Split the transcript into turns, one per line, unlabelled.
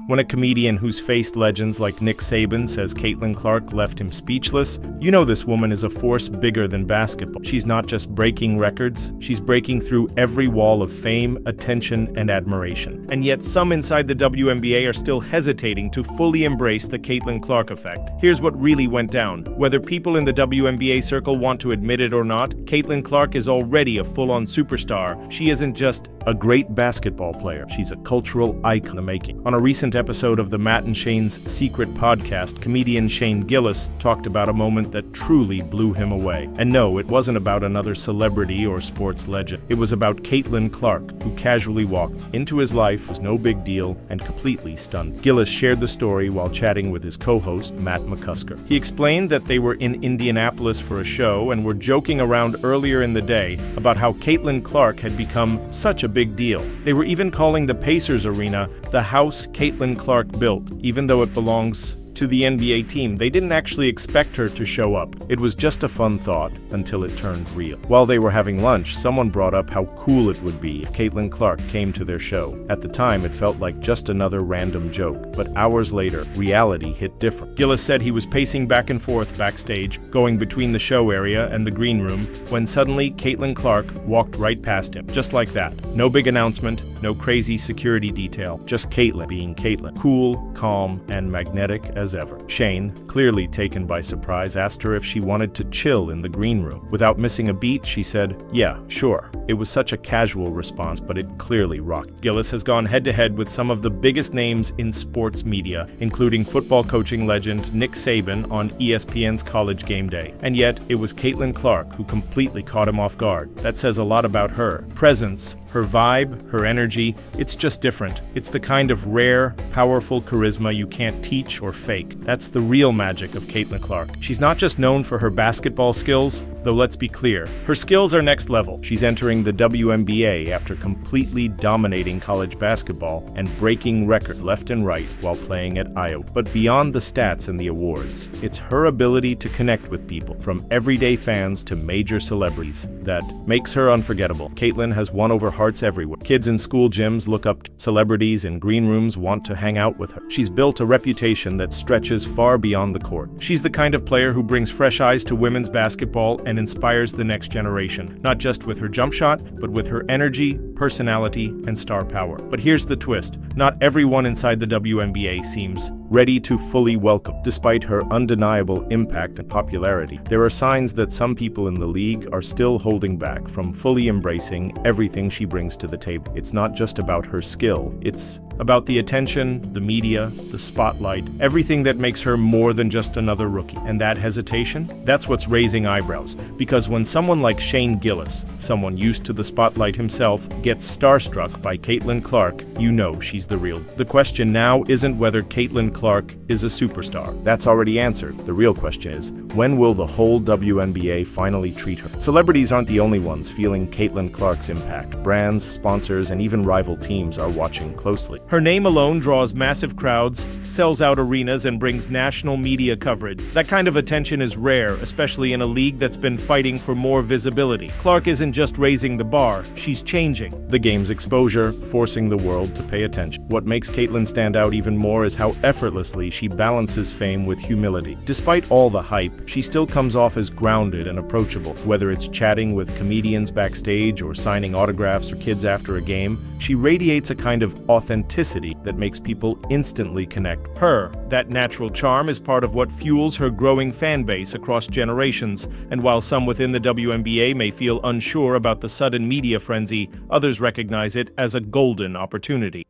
When a comedian who's faced legends like Nick Saban says Caitlin Clark left him speechless, you know this woman is a force bigger than basketball. She's not just breaking records, she's breaking through every wall of fame, attention, and admiration. And yet some inside the WNBA are still hesitating to fully embrace the Caitlin Clark effect. Here's what really went down. Whether people in the WNBA circle want to admit it or not, Caitlin Clark is already a full-on superstar. She isn't just a great basketball player, she's a cultural icon in the making. On a recent episode of the Matt and Shane's Secret podcast, comedian Shane Gillis talked about a moment that truly blew him away. And no, it wasn't about another celebrity or sports legend. It was about Caitlin Clark, who casually walked into his life, was no big deal, and completely stunned. Gillis shared the story while chatting with his co-host, Matt McCusker. He explained that they were in Indianapolis for a show and were joking around earlier in the day about how Caitlin Clark had become such a big deal. They were even calling the Pacers arena the house Caitlin Clark built, even though it belongs to the NBA team. They didn't actually expect her to show up. It was just a fun thought until it turned real. While they were having lunch, someone brought up how cool it would be if Caitlin Clark came to their show. At the time, it felt like just another random joke, but hours later, reality hit different. Gillis said he was pacing back and forth backstage, going between the show area and the green room, when suddenly Caitlin Clark walked right past him, just like that. No big announcement, no crazy security detail, just Caitlin being Caitlin. Cool, calm, and magnetic as ever. Shane, clearly taken by surprise, asked her if she wanted to chill in the green room. Without missing a beat, she said, "Yeah, sure." It was such a casual response, but it clearly rocked. Gillis has gone head-to-head with some of the biggest names in sports media, including football coaching legend Nick Saban on ESPN's College Game Day. And yet, it was Caitlin Clark who completely caught him off guard. That says a lot about her. Presence, her vibe, her energy, it's just different. It's the kind of rare, powerful charisma you can't teach or fake. That's the real magic of Caitlin Clark. She's not just known for her basketball skills, though let's be clear, her skills are next level. She's entering the WNBA after completely dominating college basketball and breaking records left and right while playing at Iowa. But beyond the stats and the awards, it's her ability to connect with people, from everyday fans to major celebrities, that makes her unforgettable. Caitlin has won over hearts everywhere. Kids in school gyms look up to celebrities in green rooms want to hang out with her. She's built a reputation that stretches far beyond the court. She's the kind of player who brings fresh eyes to women's basketball and inspires the next generation, not just with her jump shot, but with her energy, personality, and star power. But here's the twist. Not everyone inside the WNBA seems ready to fully welcome. Despite her undeniable impact and popularity, there are signs that some people in the league are still holding back from fully embracing everything she brings to the table. It's not just about her skill, it's about the attention, the media, the spotlight, everything that makes her more than just another rookie. And that hesitation, that's what's raising eyebrows. Because when someone like Shane Gillis, someone used to the spotlight himself, gets starstruck by Caitlin Clark, you know she's the real. The question now isn't whether Caitlin Clark is a superstar. That's already answered. The real question is, when will the whole WNBA finally treat her? Celebrities aren't the only ones feeling Caitlin Clark's impact. Brands, sponsors, and even rival teams are watching closely. Her name alone draws massive crowds, sells out arenas, and brings national media coverage. That kind of attention is rare, especially in a league that's been fighting for more visibility. Clark isn't just raising the bar, she's changing the game's exposure, forcing the world to pay attention. What makes Caitlin stand out even more is how effortlessly she balances fame with humility. Despite all the hype, she still comes off as grounded and approachable. Whether it's chatting with comedians backstage or signing autographs for kids after a game, she radiates a kind of authenticity that makes people instantly connect. That natural charm is part of what fuels her growing fan base across generations, and while some within the WNBA may feel unsure about the sudden media frenzy, others recognize it as a golden opportunity.